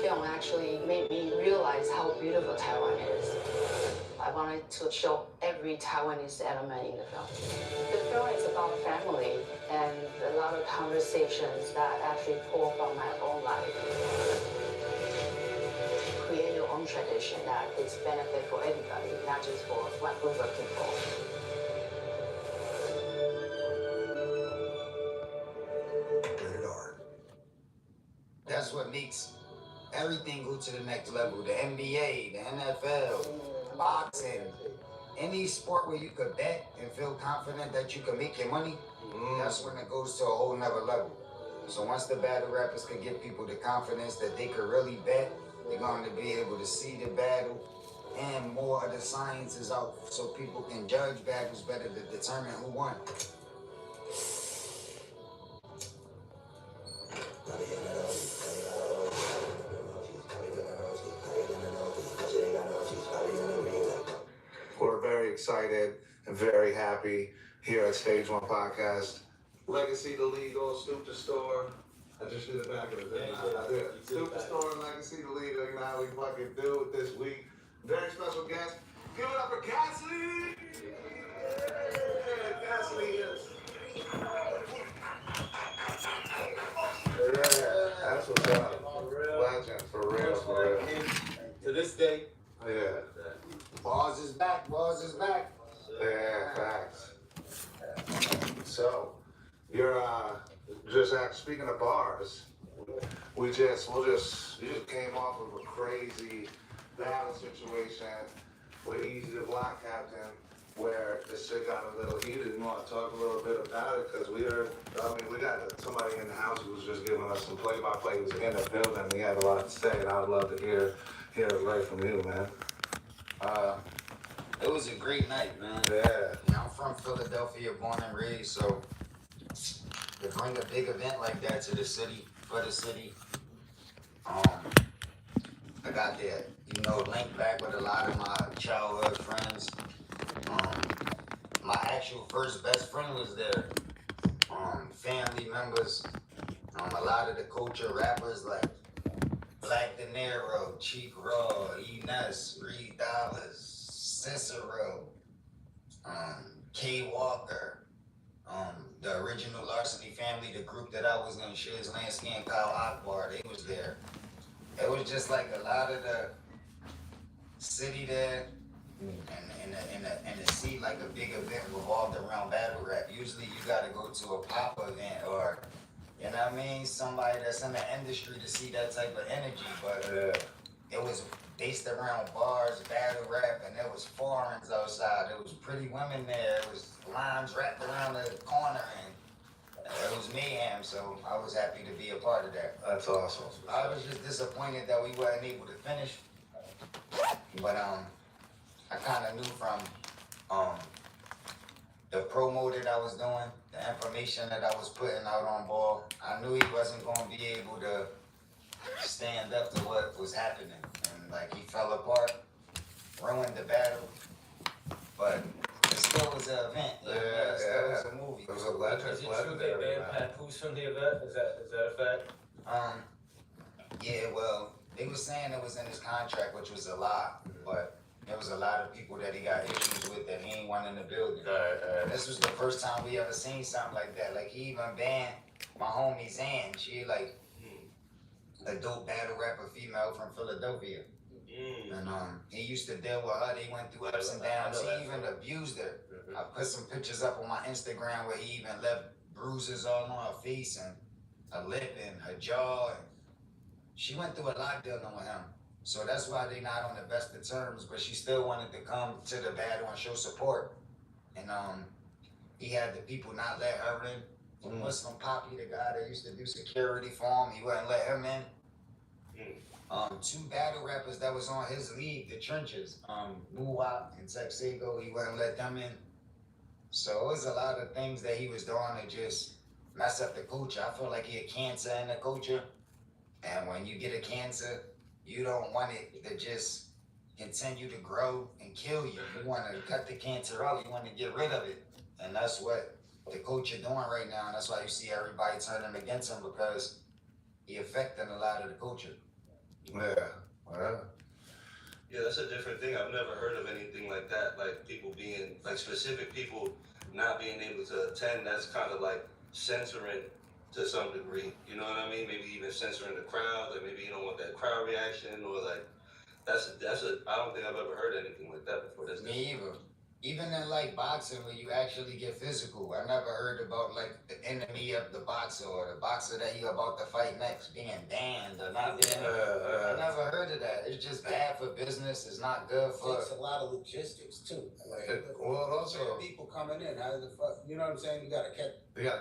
film actually made me realize how beautiful Taiwan is. I wanted to show every Taiwanese element in the film. The film is about family and a lot of conversations that actually pull from my own life. Create your own tradition that is benefit for everybody, not just for one group of people. Rated R. That's what makes everything go to the next level. The NBA, the NFL, boxing, any sport where you could bet and feel confident that you can make your money, that's when it goes to a whole nother level. So once the battle rappers could give people the confidence that they could really bet, they're going to be able to see the battle, and more of the science is out so people can judge battles better to determine who won. We're very excited and very happy here at Stage One Podcast. Legacy, the legal, Stoop the Store. I just did the back of it. I did. Stoop the Store, Legacy, the legal. You know how we fucking do it this week. Very special guest. Give it up for Cassidy! Yeah, Cassidy is. Yeah, that's what's up. Legend, for real. To this day. Yeah. Bars is back, bars is back. Yeah, facts. So, you're just speaking of bars, we just came off of a crazy battle situation with Easy the Block Captain, where the shit got a little heated. You want to talk a little bit about it? Because we got somebody in the house who was just giving us some play-by-play. He was in the building. He had a lot to say, and I would love to hear it right from you, man. It was a great night, man. Yeah. I'm from Philadelphia, born and raised, so to bring a big event like that to the city, for the city, I got that, link back with a lot of my childhood friends. My actual first best friend was there. Family members, a lot of the culture rappers like Black De Niro, Cheek Raw, Enes, Reed Dollars, Cicero, K Walker, the original Larceny Family, the group that I was in, Shiz Lansky and Kyle Akbar, they was there. It was just like a lot of the city there, and to see like a big event revolved around battle rap. Usually you gotta go to a pop event or, you know what I mean, somebody that's in the industry to see that type of energy, but it was based around bars, battle rap, and there was foreigns outside. There was pretty women there. It was lines wrapped around the corner, and it was mayhem, so I was happy to be a part of that. That's awesome. I was just disappointed that we weren't able to finish, but I kind of knew from the promo that I was doing, the information that I was putting out on ball, I knew he wasn't going to be able to stand up to what was happening. And like he fell apart, ruined the battle, but it still was an event. It still was a movie. It was a legend. Is it true they banned Papoose from the event? Is that a fact? Yeah, well, they were saying it was in his contract, which was a lie, but there was a lot of people that he got issues with that he ain't want in the building. This was the first time we ever seen something like that. Like he even banned my homie Zan. She like a dope battle rapper female from Philadelphia. And he used to deal with her. They went through ups and downs. He even abused her. I put some pictures up on my Instagram where he even left bruises all on her face and her lip and her jaw. And she went through a lot dealing with him. So that's why they not on the best of terms, but she still wanted to come to the battle and show support. And he had the people not let her in. The Muslim Poppy, the guy that used to do security for him, he wouldn't let him in. Two battle rappers that was on his league, the Trenches, Muwap and Texago, he wouldn't let them in. So it was a lot of things that he was doing to just mess up the culture. I feel like he had cancer in the culture. And when you get a cancer, you don't want it to just continue to grow and kill you. You want to cut the cancer out. You want to get rid of it. And that's what the culture doing right now. And that's why you see everybody turning against him, because he affecting a lot of the culture. Yeah. Yeah. Yeah, that's a different thing. I've never heard of anything like that. Like people being, like specific people not being able to attend. That's kind of like censoring to some degree. You know what I mean? Maybe even censoring the crowd. Like maybe you don't want that crowd reaction, or like that's a. I don't think I've ever heard anything like that before. That's Me either. Even in like boxing where you actually get physical, I never heard about like the enemy of the boxer or the boxer that you about to fight next being banned or not being. I never heard of that. It's just bad for business. It's not good for. Takes a lot of logistics too. Like, Well, also people coming in, how the fuck, you know what I'm saying? You gotta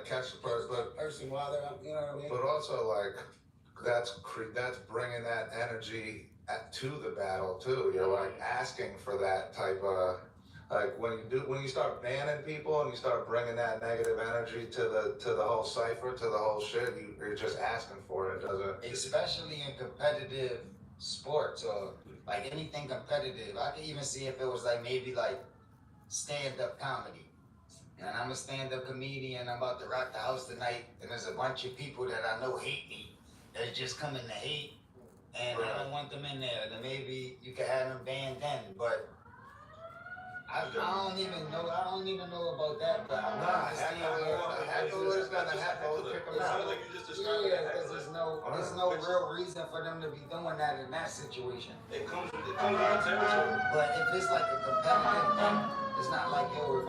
catch the person, but the person while they're, you know what I mean? but also like that's bringing that energy to the battle too. You're like asking for that type of. Like when you start banning people and you start bringing that negative energy to the whole cipher, to the whole shit, you're just asking for it. It doesn't. Especially in competitive sports or like anything competitive. I could even see if it was like maybe like stand-up comedy. And I'm a stand-up comedian, I'm about to rock the house tonight, and there's a bunch of people that I know hate me, that's just coming to hate, and I don't want them in there. Then maybe you could have them banned then, but I don't even know about that, but I Nah, understand the heckler's gonna heckle, kick them It sounds out. like you just described it. yeah, because there's no real reason for them to be doing that in that situation. It comes with the territory. But if it's like a competitive thing, it's not like, yo,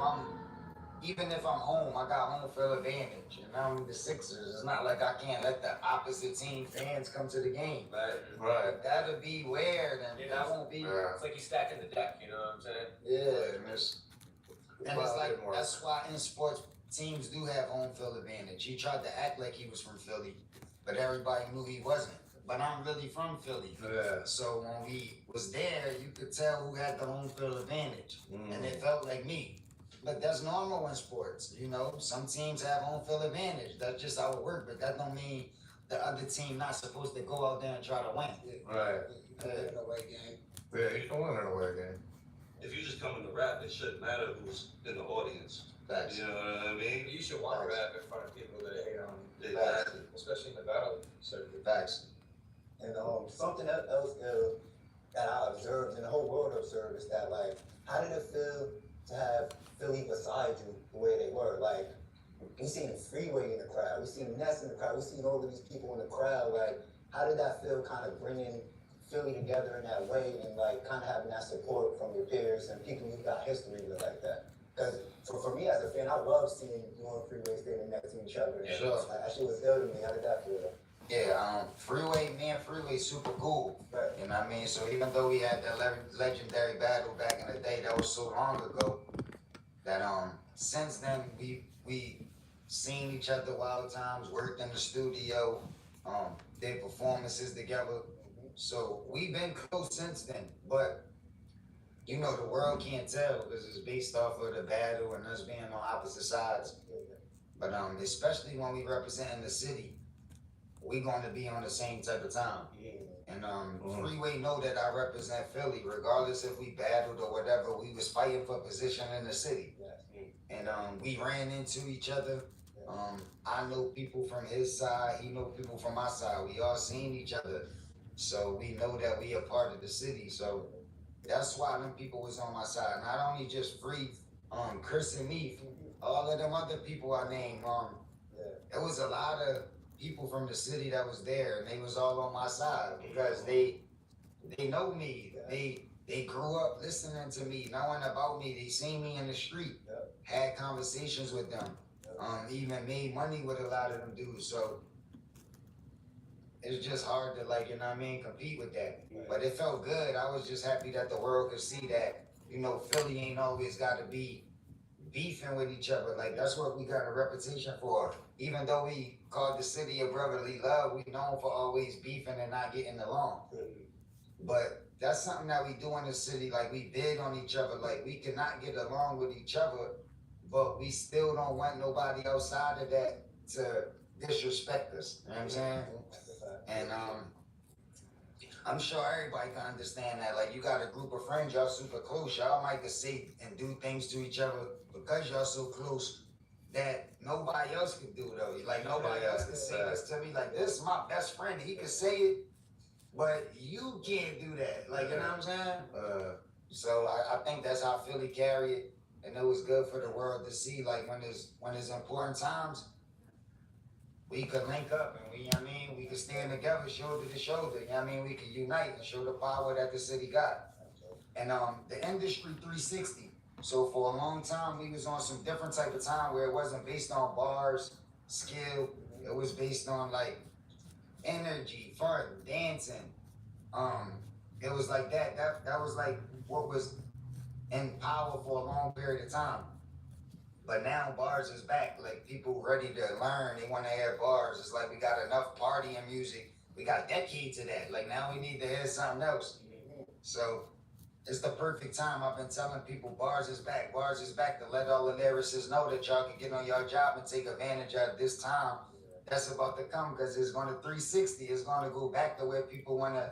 even if I'm home, I got home field advantage, and I'm the Sixers. It's not like I can't let the opposite team fans come to the game. Right. If that'll be weird, and that won't be. Yeah. It's like you stacking the deck, you know what I'm saying? Yeah. And it's like, didn't work. that's why in sports, teams do have home field advantage. He tried to act like he was from Philly, but everybody knew he wasn't. But I'm really from Philly. Yeah. So when we was there, you could tell who had the home field advantage. And it felt like me. But that's normal in sports, you know. Some teams have home field advantage. That's just how it works. But that don't mean the other team not supposed to go out there and try to win. Right. You can win an away game. Yeah, you can win an away game. If you just come in to rap, it shouldn't matter who's in the audience. Facts. You know what I mean? You should want to rap in front of people that hate on you, Exactly. especially in the battle circuit. Facts. And something else that I observed and the whole world observed is that, like, how did it feel to have Philly beside you the way they were? Like, we seen Freeway in the crowd, we seen Ness in the crowd, we seen all of these people in the crowd. Like, how did that feel, kind of bringing Philly together in that way, and like kind of having that support from your peers and people you got history with like that? Because for me as a fan, I love seeing you and Freeway standing next to each other. Yeah, sure. Like, that shit was ill to me. How did that feel? Yeah, me and Freeway super cool. Right. You know what I mean? So even though we had that legendary battle back in the day, that was so long ago, that since then we seen each other wild times, worked in the studio, did performances together. So we've been close since then. But you know, the world can't tell because it's based off of the battle and us being on opposite sides. But especially when we represent the city, we going to be on the same type of time. And Freeway know that I represent Philly, regardless if we battled or whatever. We was fighting for position in the city, and we ran into each other. I know people from his side, he know people from my side. We all seen each other, so we know that we are part of the city. So that's why them people was on my side. Not only just Free, Chris and me, all of them other people I named. There was a lot of people from the city that was there, and they was all on my side because they know me. They grew up listening to me, knowing about me. They seen me in the street, had conversations with them, even made money with a lot of them dudes. So it's just hard to, like, you know what I mean, compete with that. But it felt good. I was just happy that the world could see that, you know, Philly ain't always got to be beefing with each other. Like, that's what we got a reputation for. Even though we called the city of brotherly love, we known for always beefing and not getting along. But that's something that we do in the city. Like, we big on each other. Like, we cannot get along with each other, but we still don't want nobody outside of that to disrespect us. You know what I'm saying? And I'm sure everybody can understand that. Like, you got a group of friends, y'all super close. Y'all might just say and do things to each other because y'all so close that nobody else could do, though. Like, nobody else could say this to me. Like, this is my best friend. He could say it, but you can't do that. Like, you know what I'm saying? So I think that's how Philly carry it, and it was good for the world to see. Like when it's important times, we could link up and we, you know what I mean, we could stand together, shoulder to shoulder. You know what I mean, we could unite and show the power that the city got. And the industry 360. So for a long time, we was on some different type of time where it wasn't based on bars, skill. It was based on like energy, fun, dancing. It was like that. That was like what was in power for a long period of time. But now bars is back. Like people ready to learn. They want to hear bars. It's like we got enough party and music. We got decades of that. Like now we need to hear something else. So it's the perfect time. I've been telling people bars is back. Bars is back to let all the lyricists know that y'all can get on your job and take advantage of this time that's about to come, because it's going to 360. It's going to go back to where people want to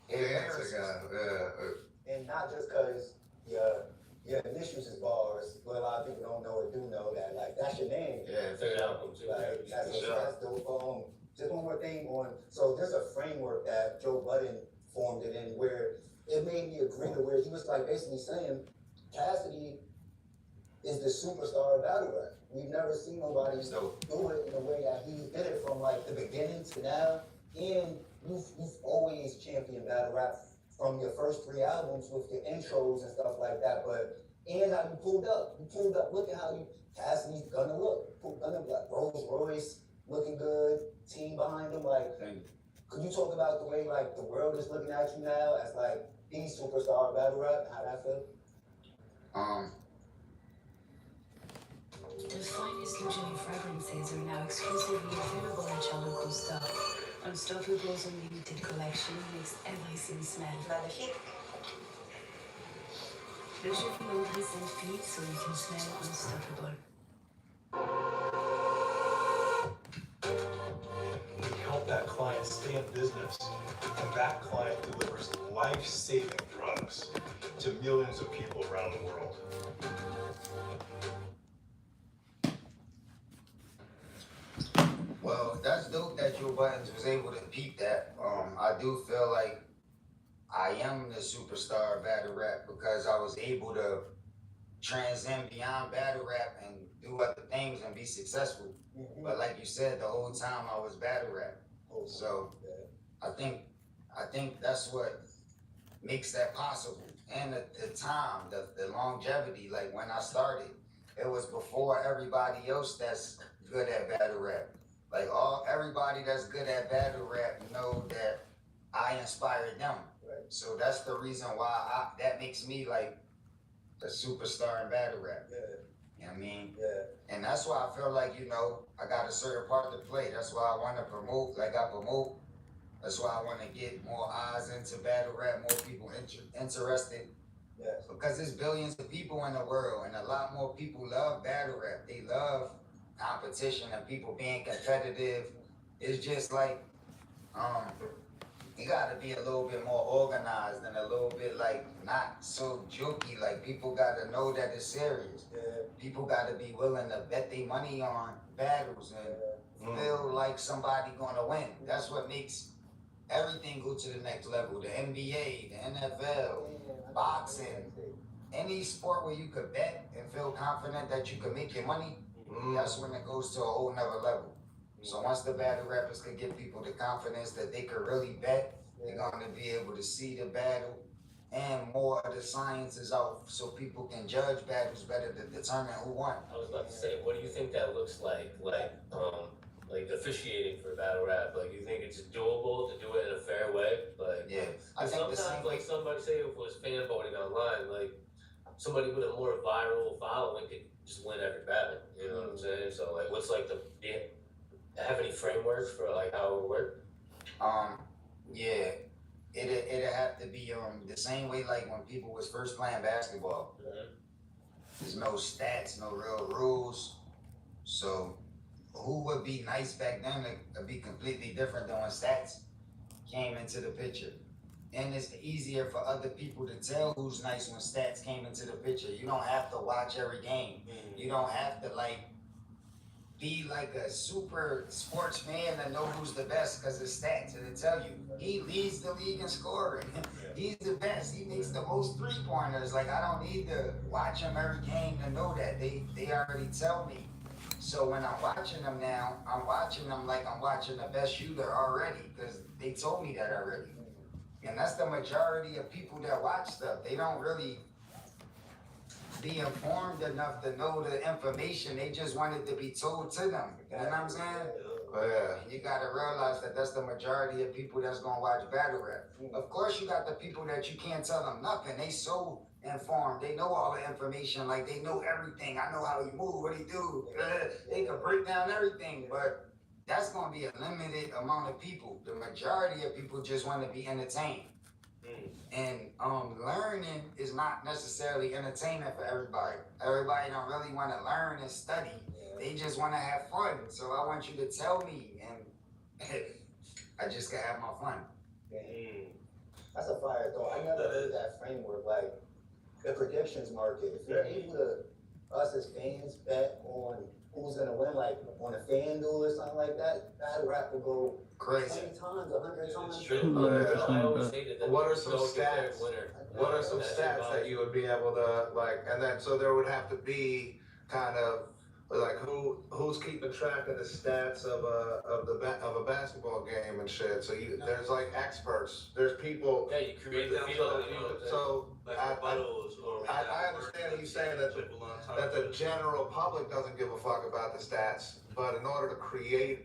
hear lyricists. And not just because your initials is bars, but a lot of people don't know or do know that, like, that's your name. Yeah, Third album too. Like, that's sure. dope. Just one more thing so there's a framework that Joe Budden formed it in where it made me agree to where he was like basically saying Cassidy is the superstar of battle rap. We've never seen nobody do it in a way that he did it from like the beginning to now. And you've always championed battle rap from your first 3 albums with your intros and stuff like that. But and how you pulled up. Look at how Cassidy's gonna look. Gonna like Rolls Royce looking good, team behind him. Like, could you talk about the way like the world is looking at you now as like the superstar of battle rap and how that feel? The finest luxury fragrances are now exclusively available at Charles Costa. Unstopable's unlimited collection makes everything smell magnifique. Luxury Laundry Scent Feet so you can smell unstoppable. We help that client stay in business, and that client delivers life-saving drugs to millions of people around the world. Well, that's dope that Joe Buttons was able to peep that. I do feel like I am the superstar of battle rap because I was able to transcend beyond battle rap and do other things and be successful. But like you said, the whole time I was battle rap. So I think that's what makes that possible. And the time, the longevity, like when I started, it was before everybody else that's good at battle rap. Like everybody that's good at battle rap know that I inspired them. Right. So that's the reason why that makes me like a superstar in battle rap. Yeah. You know what I mean? Yeah. And that's why I feel like, I got a certain part to play. That's why I want to promote, like I promote. That's why I want to get more eyes into battle rap, more people interested. Yeah. Because there's billions of people in the world, and a lot more people love battle rap. They love competition and people being competitive. It's just like, you gotta be a little bit more organized and a little bit like not so jokey. Like people gotta know that it's serious. Yeah. People gotta be willing to bet their money on battles and feel like somebody gonna win. That's what makes everything go to the next level. The NBA, the NFL, boxing, any sport where you could bet and feel confident that you can make your money, that's when it goes to a whole nother level. So once the battle rappers could give people the confidence that they could really bet, they're gonna be able to see the battle, and more of the science is out so people can judge battles better to determine who won. I was about to say, what do you think that looks like officiating for battle rap? Like, you think it's doable to do it in a fair way? Like, Yeah, I think sometimes, the same. like somebody say if it was fan voting online, like somebody with a more viral following could just win every battle. You know what I'm saying? So like, what's like have any frameworks for like how it would work? Yeah, it'd have to be the same way like when people was first playing basketball. There's no stats, no real rules. So who would be nice back then would be completely different than when stats came into the picture. And it's easier for other people to tell who's nice when stats came into the picture. You don't have to watch every game. You don't have to be like a super sports fan and know who's the best because of stats. And it tell you, he leads the league in scoring. He's the best. He makes the most 3-pointers. Like, I don't need to watch him every game to know that. They already tell me. So when I'm watching them now, I'm watching them like I'm watching the best shooter already because they told me that already. And that's the majority of people that watch stuff. They don't really be informed enough to know the information. They just want it to be told to them. You know what I'm saying? Yeah. And you gotta realize that that's the majority of people that's gonna watch battle rap. Of course, you got the people that you can't tell them nothing. They so informed. They know all the information. Like, they know everything. I know how he move, what he do. They can break down everything, but that's gonna be a limited amount of people. The majority of people just want to be entertained. And learning is not necessarily entertainment for everybody. Everybody don't really want to learn and study. They just want to have fun. So I want you to tell me, and I just can have my fun. That's a fire thought. I never heard that framework. Like, the predictions market. If you're able to, us as fans, bet on who's gonna win, like on a FanDuel or something like that, battle rap will go Crazy. 20 times, 100 times. It's true. I always hated that. What are some no declared stats? winner. What are some That's stats about that it. you would be able to like, and then so there would have to be kind of like who's keeping track of the stats of a basketball game and shit. So there's like experts. There's people. Yeah, you create the Break down field. some, you know, So like I rebuttals or I understand you saying that the general public doesn't give a fuck about the stats, but in order to create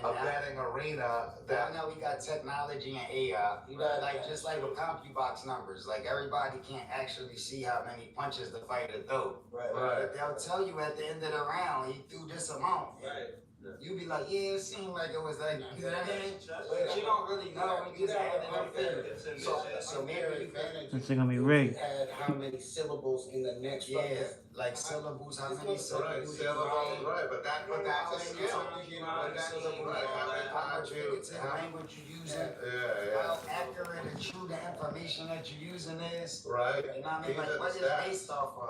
a betting arena I that know we got technology and AI. You know, like just like with CompuBox numbers, like everybody can't actually see how many punches the fighter threw. Right. But they'll tell you at the end of the round he threw this amount. Right. You be like, yeah, it seemed like it was like, you know what I mean? But you don't really know. You just add it up there. So maybe you can. It's gonna be rigged. Add how many syllables in the next Yeah, fucking. like syllables, how many right, syllables? syllables, right, but that's a skill. How much figurative language you using? Yeah, How accurate and true the information that you're using is. right. You know what I mean? These Like, are what the is stats. based off of?